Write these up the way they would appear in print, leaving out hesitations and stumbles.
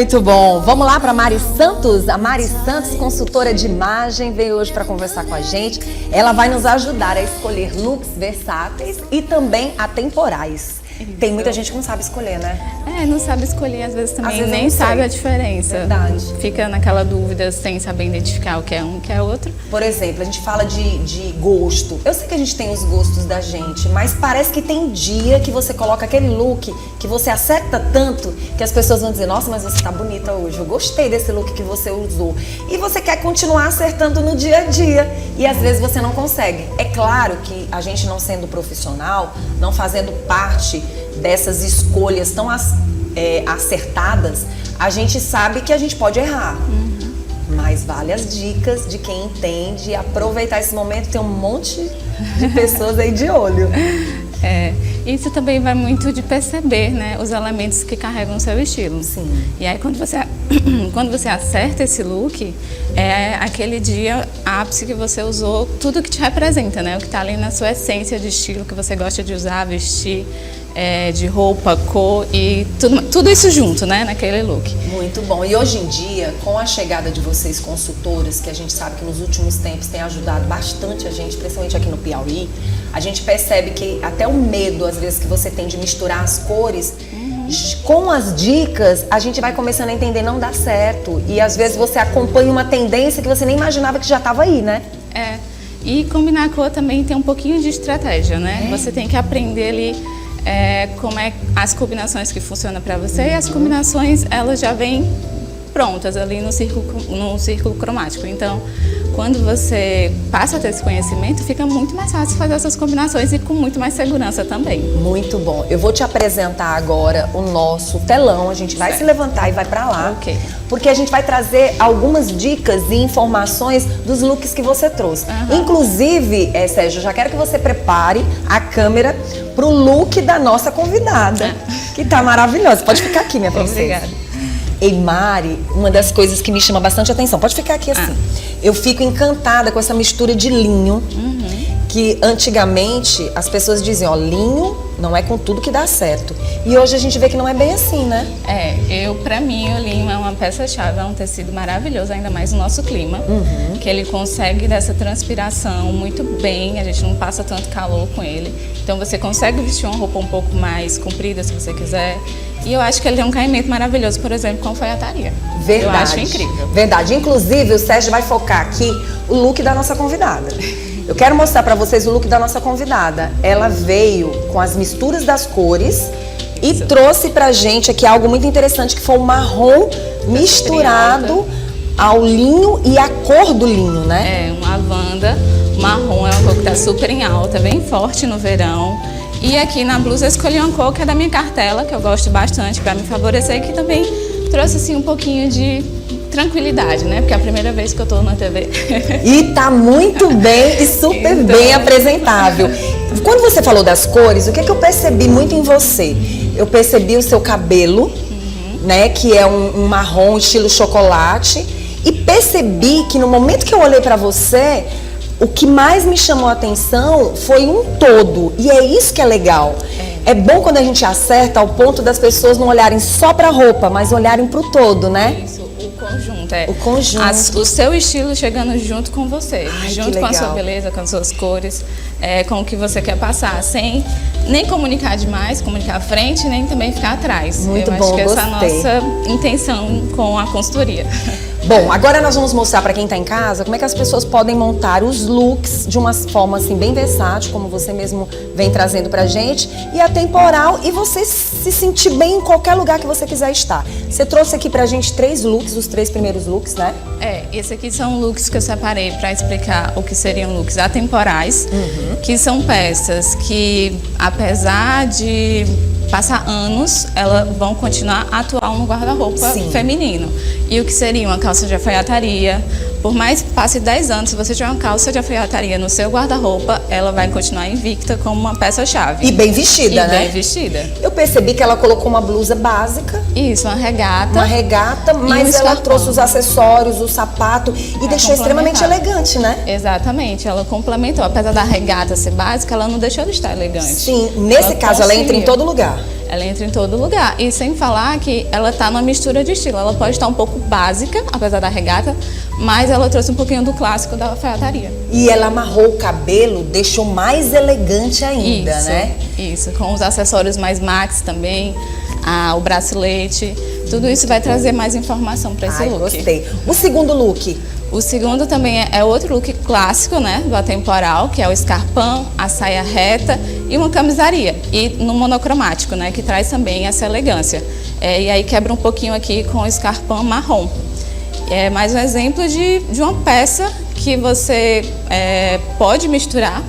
Muito bom. Vamos lá para Mari Santos. A Mari Santos, consultora de imagem, veio hoje para conversar com a gente. Ela vai nos ajudar a escolher looks versáteis e também atemporais. Isso. Tem muita gente que não sabe escolher, né? Não sabe escolher, às vezes também nem sabe sabe a diferença. Verdade. Fica naquela dúvida sem saber identificar o que é um e o que é outro. Por exemplo, a gente fala de gosto. Eu sei que a gente tem os gostos da gente, mas parece que tem dia que você coloca aquele look que você acerta tanto que as pessoas vão dizer: nossa, mas você tá bonita hoje, eu gostei desse look que você usou. E você quer continuar acertando no dia a dia e às vezes você não consegue. É claro que a gente, não sendo profissional, não fazendo parte dessas escolhas tão acertadas, a gente sabe que a gente pode errar. Mas vale as dicas de quem entende aproveitar esse momento. Tem um monte de pessoas aí de olho. Isso também vai muito de perceber, né, os elementos que carregam o seu estilo. Sim. E aí quando você acerta esse look, é aquele dia ápice que você usou tudo que te representa, né? O que está ali na sua essência de estilo, que você gosta de usar, vestir, de roupa, cor e tudo isso junto, né, naquele look. Muito bom. E hoje em dia, com a chegada de vocês consultoras, que a gente sabe que nos últimos tempos tem ajudado bastante a gente, principalmente aqui no Piauí, a gente percebe que até o medo, às vezes, que você tem de misturar as cores, com as dicas, a gente vai começando a entender, não dá certo. E às vezes você acompanha uma tendência que você nem imaginava que já estava aí, né? E combinar a cor também tem um pouquinho de estratégia, né? Você tem que aprender ali como é as combinações que funcionam para você, e as combinações elas já vêm prontas ali no círculo cromático. Então, quando você passa a ter esse conhecimento, fica muito mais fácil fazer essas combinações e com muito mais segurança também. Muito bom. Eu vou te apresentar agora o nosso telão. A gente vai se levantar e vai para lá. Ok. Porque a gente vai trazer algumas dicas e informações dos looks que você trouxe. Inclusive, Sérgio, eu já quero que você prepare a câmera pro look da nossa convidada, que tá maravilhosa. Pode ficar aqui, minha princesa. Obrigada. E Mari, uma das coisas que me chama bastante atenção, pode ficar aqui assim, eu fico encantada com essa mistura de linho, que antigamente as pessoas diziam, ó, linho não é com tudo que dá certo. E hoje a gente vê que não é bem assim, né? Pra mim, o linho é uma peça-chave, é um tecido maravilhoso, ainda mais no nosso clima, que ele consegue dessa transpiração muito bem, a gente não passa tanto calor com ele. Então você consegue vestir uma roupa um pouco mais comprida, se você quiser. E eu acho que ele tem um caimento maravilhoso, por exemplo, com alfaiataria. Verdade. Eu acho incrível. Verdade. Inclusive, o Sérgio vai focar aqui o look da nossa convidada. Eu quero mostrar pra vocês o look da nossa convidada. Ela veio com as misturas das cores e trouxe pra gente aqui algo muito interessante, que foi o marrom misturado ao linho e a cor do linho, né? Uma lavanda marrom, é uma cor que tá super em alta, bem forte no verão. E aqui na blusa eu escolhi uma cor que é da minha cartela, que eu gosto bastante, para me favorecer, e que também trouxe assim um pouquinho de tranquilidade, né? Porque é a primeira vez que eu tô na TV. E tá muito bem e super bem apresentável. Quando você falou das cores, o que é que eu percebi muito em você? Eu percebi o seu cabelo, né? Que é um marrom estilo chocolate. E percebi que no momento que eu olhei pra você, o que mais me chamou a atenção foi um todo. E é isso que é legal. É bom quando a gente acerta ao ponto das pessoas não olharem só pra roupa, mas olharem pro todo, né? Isso, o conjunto. O conjunto. O seu estilo chegando junto com você. Ai, junto com a sua beleza, com as suas cores, com o que você quer passar. Sem nem comunicar demais, comunicar à frente, nem também ficar atrás. Muito bom, bom, acho que essa é a gostei. nossa intenção com a consultoria. Bom, agora nós vamos mostrar para quem está em casa como é que as pessoas podem montar os looks de uma forma assim bem versátil, como você mesmo vem trazendo pra gente, e atemporal, e você se sentir bem em qualquer lugar que você quiser estar. Você trouxe aqui pra gente 3 looks, os 3 primeiros looks, né? Esses aqui são looks que eu separei para explicar o que seriam looks atemporais, que são peças que, apesar de passar anos, elas vão continuar atual no guarda-roupa feminino. E o que seria uma calça de alfaiataria, por mais que passe 10 anos, se você tiver uma calça de alfaiataria no seu guarda-roupa, ela vai continuar invicta como uma peça-chave. E bem vestida, né? Bem vestida. Eu percebi que ela colocou uma blusa básica. Isso, uma regata. Uma regata, mas ela trouxe os acessórios, o sapato e deixou extremamente elegante, né? Exatamente, ela complementou. Apesar da regata ser básica, ela não deixou de estar elegante. Sim, nesse caso ela entra em todo lugar. Ela entra em todo lugar. E sem falar que ela tá numa mistura de estilo. Ela pode estar um pouco básica, apesar da regata, mas ela trouxe um pouquinho do clássico da alfaiataria. E ela amarrou o cabelo, deixou mais elegante ainda, Isso, né? Isso, com os acessórios mais max também, o bracelete. Tudo isso vai trazer mais informação para esse Ai, look. gostei. O segundo look? O segundo também é outro look clássico, né, do atemporal, que é o escarpão, a saia reta e uma camisaria. E no monocromático, né, que traz também essa elegância. E aí quebra um pouquinho aqui com o escarpão marrom. É mais um exemplo de uma peça que você pode misturar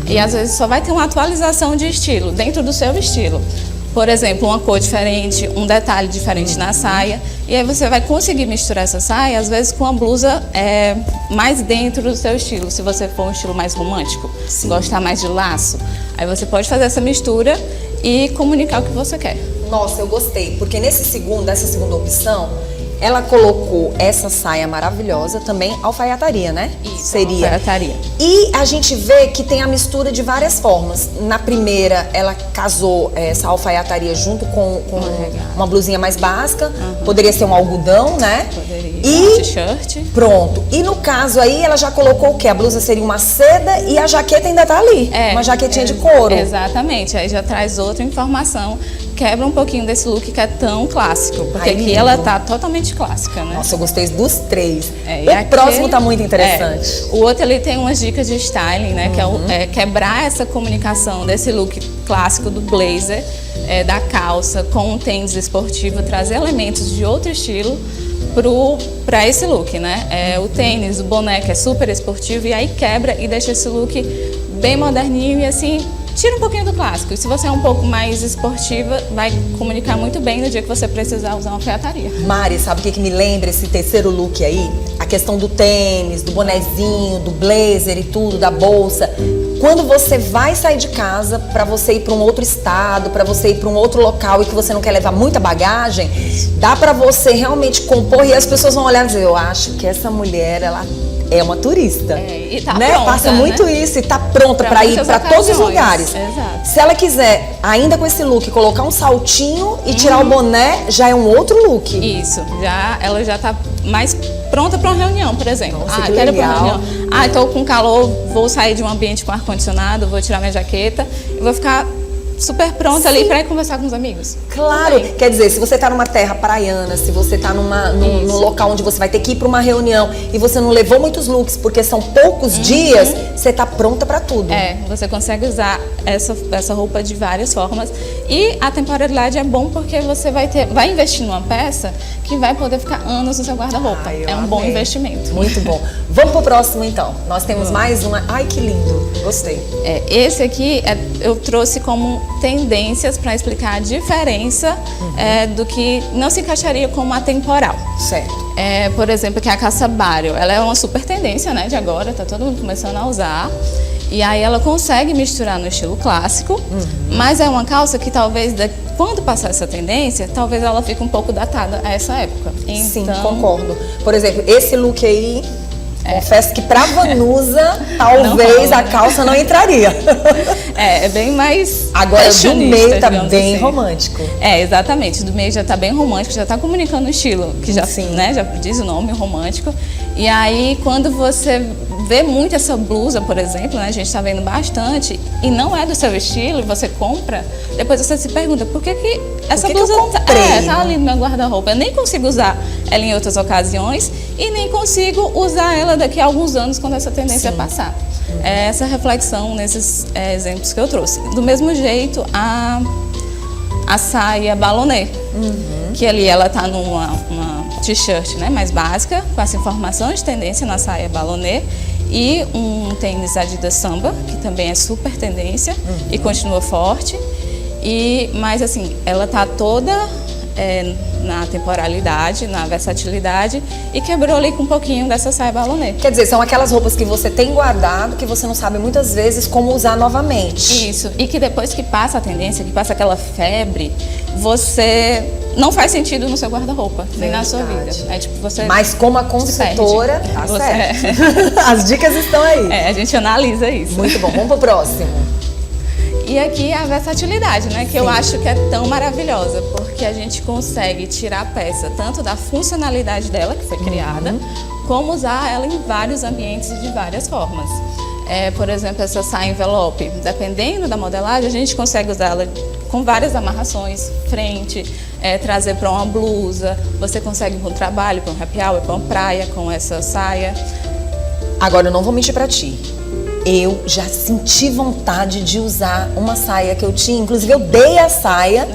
e às vezes só vai ter uma atualização de estilo, dentro do seu estilo. Por exemplo, uma cor diferente, um detalhe diferente na saia. E aí você vai conseguir misturar essa saia, às vezes, com uma blusa mais dentro do seu estilo. Se você for um estilo mais romântico, gostar mais de laço. Aí você pode fazer essa mistura e comunicar o que você quer. Nossa, eu gostei, porque nessa segunda opção, ela colocou essa saia maravilhosa, também alfaiataria, né? Isso, seria. Alfaiataria. E a gente vê que tem a mistura de várias formas. Na primeira, ela casou essa alfaiataria junto com uma blusinha mais básica. Poderia ser um algodão, né? Poderia. E T-shirt. pronto. E no caso aí, ela já colocou o quê? A blusa seria uma seda e a jaqueta ainda tá ali. Uma jaquetinha de couro. Exatamente. Aí já traz outra informação. Quebra um pouquinho desse look que é tão clássico. Porque aqui ela tá totalmente clássica, né? Nossa, eu gostei dos três. E o próximo tá muito interessante. O outro ali tem umas dicas de styling, né? Que é quebrar essa comunicação desse look clássico do blazer, da calça, com um tênis esportivo, trazer elementos de outro estilo para esse look, né? O tênis, o boné, que é super esportivo, e aí quebra e deixa esse look bem moderninho e assim, tira um pouquinho do clássico. E se você é um pouco mais esportiva, vai comunicar muito bem no dia que você precisar usar uma alfaiataria. Mari, sabe o que me lembra esse terceiro look aí? A questão do tênis, do bonezinho, do blazer e tudo, da bolsa. Quando você vai sair de casa para você ir para um outro estado, para você ir para um outro local e que você não quer levar muita bagagem, dá para você realmente compor e as pessoas vão olhar e dizer, eu acho que essa mulher, ela é uma turista, e tá né? pronta, Passa muito isso e tá pronta para ir para todos os lugares. Exato. Se ela quiser, ainda com esse look, colocar um saltinho e tirar o boné, já é um outro look. Isso, ela já tá mais pronta para uma reunião, por exemplo. Nossa, que quero ir pra uma legal. reunião. Estou com calor, vou sair de um ambiente com ar-condicionado, vou tirar minha jaqueta e vou ficar super pronta ali para ir conversar com os amigos. Claro, quer dizer, se você tá numa terra praiana, se você tá num local onde você vai ter que ir para uma reunião e você não levou muitos looks porque são poucos dias, você tá pronta para tudo. Você consegue usar essa roupa de várias formas e a temporalidade é bom porque você vai investir numa peça que vai poder ficar anos no seu guarda-roupa. É um bom investimento. Muito bom. Vamos pro próximo então. Nós temos mais uma. Ai, que lindo. Gostei. Esse aqui eu trouxe como tendências para explicar a diferença do que não se encaixaria como atemporal. Certo. Por exemplo, que é a calça barrel. Ela é uma super tendência, né, de agora, tá todo mundo começando a usar. E aí ela consegue misturar no estilo clássico, mas é uma calça que talvez, quando passar essa tendência, talvez ela fique um pouco datada a essa época. Então, sim, concordo. Por exemplo, esse look aí, confesso que pra Vanusa, talvez a calça não entraria. É bem mais agora do meio tá bem assim. Romântico. Exatamente. Do meio já tá bem romântico, já tá comunicando o estilo, que já, né, já diz o nome, romântico. E aí, quando você vê muito essa blusa, por exemplo, né, a gente tá vendo bastante, e não é do seu estilo, e você compra, depois você se pergunta, por que essa blusa tá ali no meu guarda-roupa? Eu nem consigo usar ela em outras ocasiões, e nem consigo usar ela daqui a alguns anos, quando essa tendência passar. Essa reflexão nesses exemplos que eu trouxe. Do mesmo jeito, a saia ballonê, que ali ela tá numa t-shirt, né, mais básica, com essa informação de tendência na saia ballonê, e um tênis Adidas Samba, que também é super tendência e continua forte. Mas assim, ela tá toda na temporalidade, na versatilidade, e quebrou ali com um pouquinho dessa saia ballonê. Quer dizer, são aquelas roupas que você tem guardado, que você não sabe muitas vezes como usar novamente. Isso, e que depois que passa a tendência, que passa aquela febre, você não faz sentido no seu guarda-roupa, nem na sua vida. Mas como a consultora, tá certo. As dicas estão aí. A gente analisa isso. Muito bom, vamos pro próximo. E aqui a versatilidade, né? Que eu acho que é tão maravilhosa, porque a gente consegue tirar a peça tanto da funcionalidade dela, que foi criada, como usar ela em vários ambientes e de várias formas. Por exemplo, essa saia envelope, dependendo da modelagem, a gente consegue usar ela com várias amarrações, frente, trazer para uma blusa, você consegue para um trabalho, para um happy hour, para uma praia com essa saia. Agora, eu não vou mentir pra ti. Eu já senti vontade de usar uma saia que eu tinha. Inclusive, eu dei a saia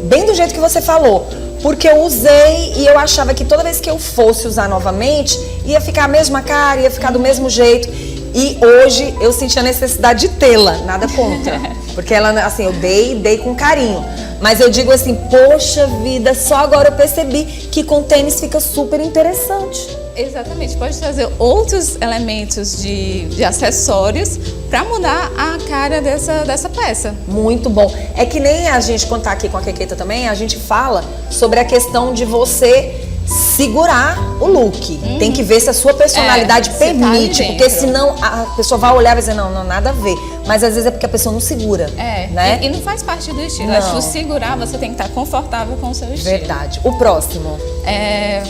bem do jeito que você falou. Porque eu usei e eu achava que toda vez que eu fosse usar novamente, ia ficar a mesma cara, ia ficar do mesmo jeito. E hoje eu senti a necessidade de tê-la, nada contra. Porque ela, assim, eu dei com carinho. Mas eu digo assim, poxa vida, só agora eu percebi que com tênis fica super interessante. Exatamente, pode trazer outros elementos de acessórios para mudar a cara dessa peça. Muito bom. É que nem a gente, quando tá aqui com a Keketa também, a gente fala sobre a questão de você segurar o look. Tem que ver se a sua personalidade permite, porque senão a pessoa vai olhar e vai dizer, não, nada a ver. Mas às vezes é porque a pessoa não segura. Né? E não faz parte do estilo. Acho que segurar, você tem que estar confortável com o seu estilo. Verdade. O próximo?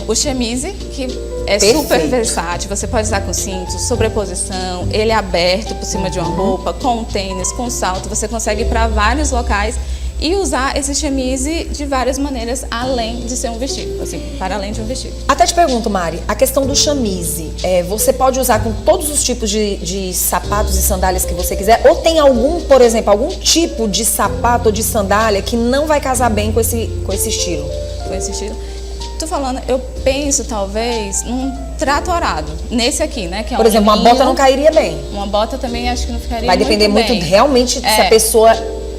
O chemise, que é super versátil. Você pode usar com cinto, sobreposição, ele é aberto por cima de uma roupa, com tênis, com salto. Você consegue ir para vários locais e usar esse chemise de várias maneiras, além de ser um vestido, assim, para além de um vestido. Até te pergunto, Mari, a questão do chemise, você pode usar com todos os tipos de sapatos e sandálias que você quiser? Ou tem algum, por exemplo, algum tipo de sapato ou de sandália que não vai casar bem com esse estilo? Com esse estilo? Tô falando, eu penso talvez num tratorado, nesse aqui, né? Que é por exemplo, uma bota não cairia bem. Uma bota também acho que não ficaria vai depender muito realmente se a pessoa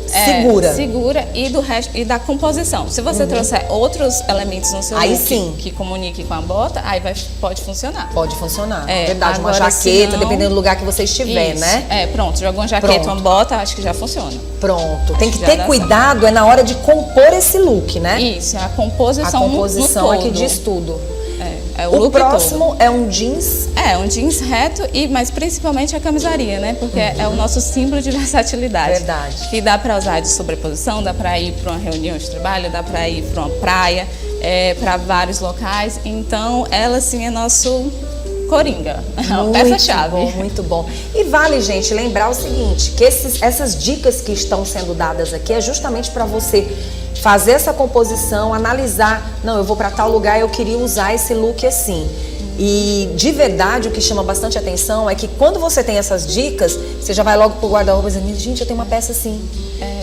segura e do resto e da composição. Se você trouxer outros elementos no seu look que comunique com a bota, aí pode funcionar. Pode funcionar, verdade. Uma jaqueta, dependendo do lugar que você estiver, né? Pronto, jogou uma jaqueta, uma bota, acho que já funciona. Pronto, tem que ter cuidado na hora de compor esse look, né? Isso, a composição no é que diz tudo. O próximo é um jeans? Um jeans reto, mas principalmente a camisaria, né? Porque é o nosso símbolo de versatilidade. Verdade. Que dá para usar de sobreposição, dá para ir para uma reunião de trabalho, dá para ir para uma praia, para vários locais. Então, ela sim é nosso coringa, peça-chave. Muito bom. E vale, gente, lembrar o seguinte, que essas dicas que estão sendo dadas aqui é justamente para você fazer essa composição, analisar, não, eu vou para tal lugar, eu queria usar esse look assim. E de verdade o que chama bastante atenção é que quando você tem essas dicas, você já vai logo pro guarda-roupa e diz, gente, eu tenho uma peça assim.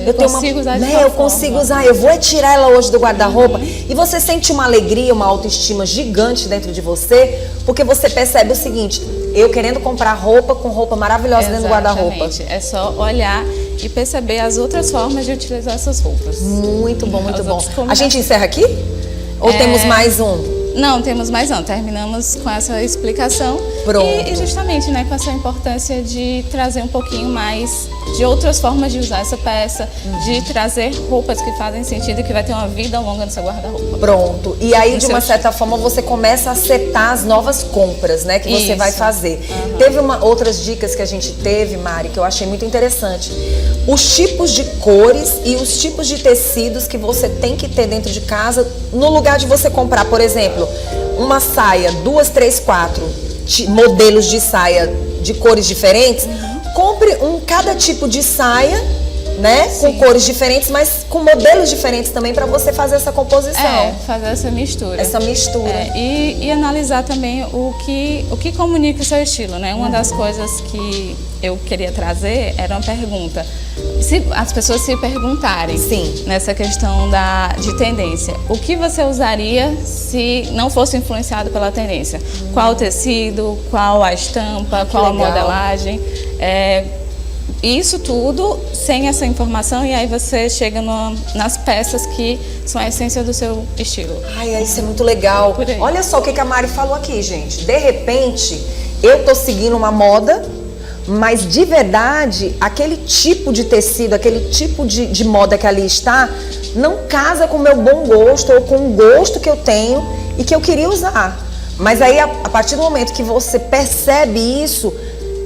Eu consigo usar de eu consigo usar, eu vou tirar ela hoje do guarda-roupa. E você sente uma alegria, uma autoestima gigante dentro de você, porque você percebe o seguinte, eu querendo comprar roupa com roupa maravilhosa dentro do guarda-roupa. É só olhar e perceber as outras formas de utilizar essas roupas. Muito bom, muito bom. A gente encerra aqui? Ou temos mais um? Não, temos mais não. Terminamos com essa explicação. Pronto. E justamente, né, com essa importância de trazer um pouquinho mais de outras formas de usar essa peça, de trazer roupas que fazem sentido e que vai ter uma vida longa no seu guarda-roupa. Pronto. E aí, de uma certa forma, você começa a setar as novas compras, né, que você vai fazer. Teve outras dicas que a gente teve, Mari, que eu achei muito interessante. Os tipos de cores e os tipos de tecidos que você tem que ter dentro de casa, no lugar de você comprar, por exemplo, uma saia, 2, 3, 4 modelos de saia de cores diferentes, compre cada tipo de saia, né? Com cores diferentes, mas com modelos diferentes também para você fazer essa composição. Fazer essa mistura. E analisar também o que comunica o seu estilo, né? Uma das coisas que eu queria trazer era uma pergunta. Se as pessoas se perguntarem nessa questão de tendência, o que você usaria se não fosse influenciado pela tendência? Qual o tecido, qual a estampa, qual a modelagem? Isso tudo sem essa informação, e aí você chega nas peças que são a essência do seu estilo. Isso é muito legal. Olha só o que a Mari falou aqui, gente. De repente, eu tô seguindo uma moda, mas de verdade, aquele tipo de tecido, aquele tipo de moda que ali está, não casa com o meu bom gosto ou com o gosto que eu tenho e que eu queria usar. Mas aí, a partir do momento que você percebe isso,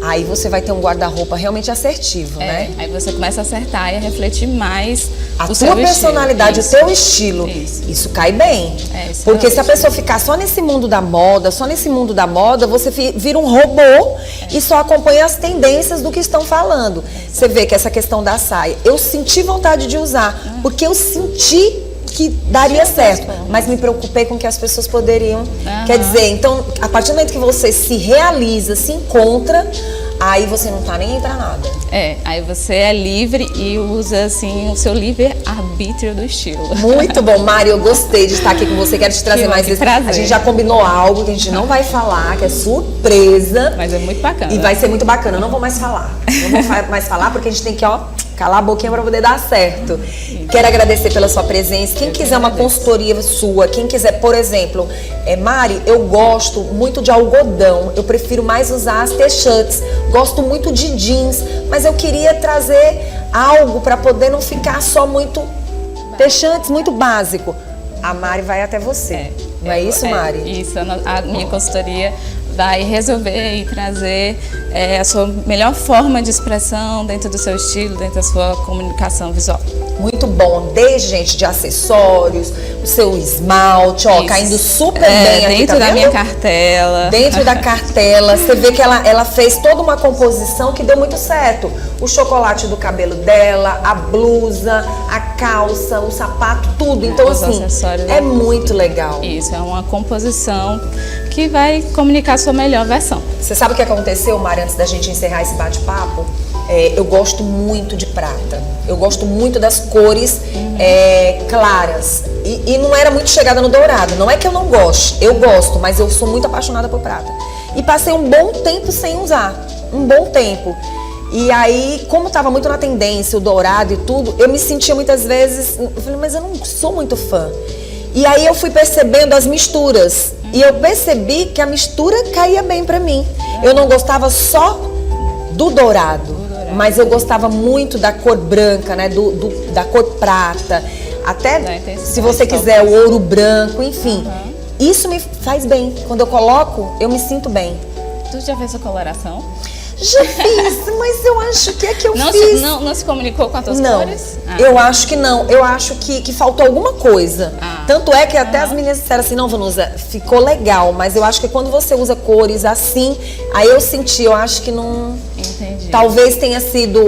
aí você vai ter um guarda-roupa realmente assertivo, né? Aí você começa a acertar e a refletir mais A o seu tua personalidade, estilo. o teu estilo. Isso cai bem. Isso Porque é se a ótimo. pessoa ficar só nesse mundo da moda, você vira um robô e só acompanha as tendências do que estão falando. Você vê que essa questão da saia, eu senti vontade de usar, porque eu senti que daria certo, mas me preocupei com o que as pessoas poderiam. Quer dizer, então, a partir do momento que você se realiza, se encontra, aí você não tá nem aí pra nada. Aí você é livre e usa, assim, o seu livre-arbítrio do estilo. Muito bom, Mari, eu gostei de estar aqui com você, quero te trazer Que mais bom, vezes. que prazer. A gente já combinou algo que a gente não vai falar, que é surpresa. Mas é muito bacana. E vai ser muito bacana, eu não vou mais falar. Não vou mais falar porque a gente tem que, calar a boquinha para poder dar certo. Quero agradecer pela sua presença. Quem quiser uma consultoria sua, quem quiser, por exemplo, Mari, eu gosto muito de algodão. Eu prefiro mais usar as t-shirts. Gosto muito de jeans, mas eu queria trazer algo para poder não ficar só muito t-shirts, muito básico. A Mari vai até você. Não é isso, Mari? Isso, a minha consultoria vai resolver e trazer a sua melhor forma de expressão dentro do seu estilo, dentro da sua comunicação visual. Muito bom, desde, gente, de acessórios, o seu esmalte, caindo super bem aqui, dentro tá da vendo? minha cartela. Dentro da cartela, você vê que ela fez toda uma composição que deu muito certo. O chocolate do cabelo dela, a blusa, a calça, o sapato, tudo. Então, os assim, acessórios, é muito legal. Isso, é uma composição que vai comunicar a sua melhor versão. Você sabe o que aconteceu, Mari, antes da gente encerrar esse bate-papo? Eu gosto muito de prata. Eu gosto muito das cores claras. E não era muito chegada no dourado. Não é que eu não goste. Eu gosto, mas eu sou muito apaixonada por prata. E passei um bom tempo sem usar. Um bom tempo. E aí, como estava muito na tendência, o dourado e tudo, eu me sentia muitas vezes... Eu falei, mas eu não sou muito fã. E aí eu fui percebendo as misturas. E eu percebi que a mistura caía bem pra mim. Eu não gostava só do dourado. Mas eu gostava muito da cor branca, né? Da cor prata. Até, se você quiser, o ouro branco, enfim. Isso me faz bem. Quando eu coloco, eu me sinto bem. Tu já fez a coloração? Já fiz, mas eu acho que eu não fiz. Não se comunicou com as tuas cores? Eu acho que não. Eu acho que faltou alguma coisa. Tanto é que até as meninas disseram assim, não, Vanusa, ficou legal. Mas eu acho que quando você usa cores assim, aí eu senti, eu acho que não... Entendi. Talvez tenha sido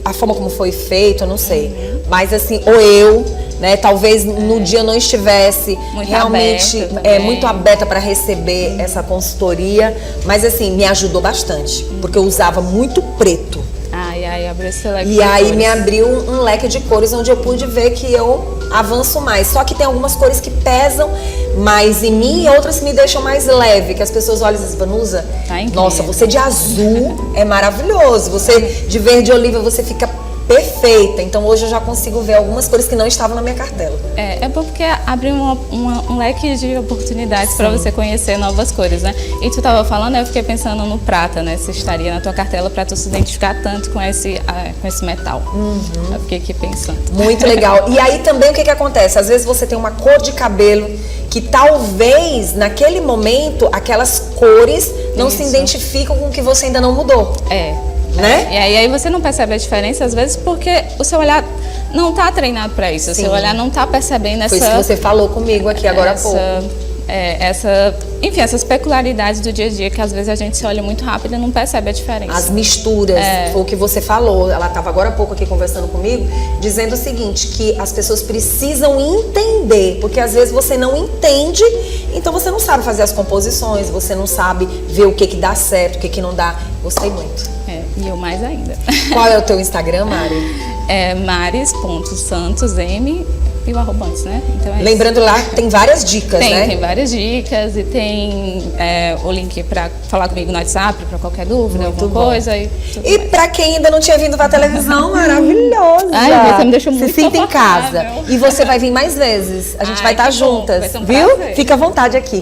a forma como foi feito, eu não sei. Mas assim, ou eu, né? Talvez no dia eu não estivesse muito realmente muito aberta para receber essa consultoria. Mas assim, me ajudou bastante. Porque eu usava muito preto. E aí abriu esse leque E aí me abriu um leque de cores onde eu pude ver que eu avanço mais. Só que tem algumas cores que pesam mais em mim e outras que me deixam mais leve. Que as pessoas olham e dizem, Vanusa, nossa, você de azul é maravilhoso. Você de verde oliva, você fica perfeita. Então hoje eu já consigo ver algumas cores que não estavam na minha cartela. É bom porque abre um leque de oportunidades para você conhecer novas cores, né? E tu estava falando, eu fiquei pensando no prata, né? Se estaria na tua cartela para tu se identificar tanto com esse metal. Eu fiquei aqui pensando. Muito legal. E aí também o que acontece? Às vezes você tem uma cor de cabelo que talvez naquele momento aquelas cores não se identificam com o que você ainda não mudou. Né? E aí você não percebe a diferença, às vezes, porque o seu olhar não está treinado para isso. Sim. O seu olhar não está percebendo essa... Foi isso que você falou comigo aqui agora há pouco. Enfim, essas peculiaridades do dia a dia que às vezes a gente se olha muito rápido e não percebe a diferença. As misturas, foi o que você falou. Ela estava agora há pouco aqui conversando comigo, dizendo o seguinte, que as pessoas precisam entender, porque às vezes você não entende, então você não sabe fazer as composições, você não sabe ver o que dá certo, o que não dá. Gostei muito. E eu mais ainda. Qual é o teu Instagram, Mari? É maris.santosm e o arroba antes, né? Então lembrando lá, tem várias dicas, né? Tem várias dicas e tem o link para falar comigo no WhatsApp, para qualquer dúvida, alguma coisa. E para quem ainda não tinha vindo pra televisão, maravilhosa! Você me deixou muito Se sinta em casa. E você vai vir mais vezes. A gente vai estar juntas, vai ser um viu? prazer. Fica à vontade aqui.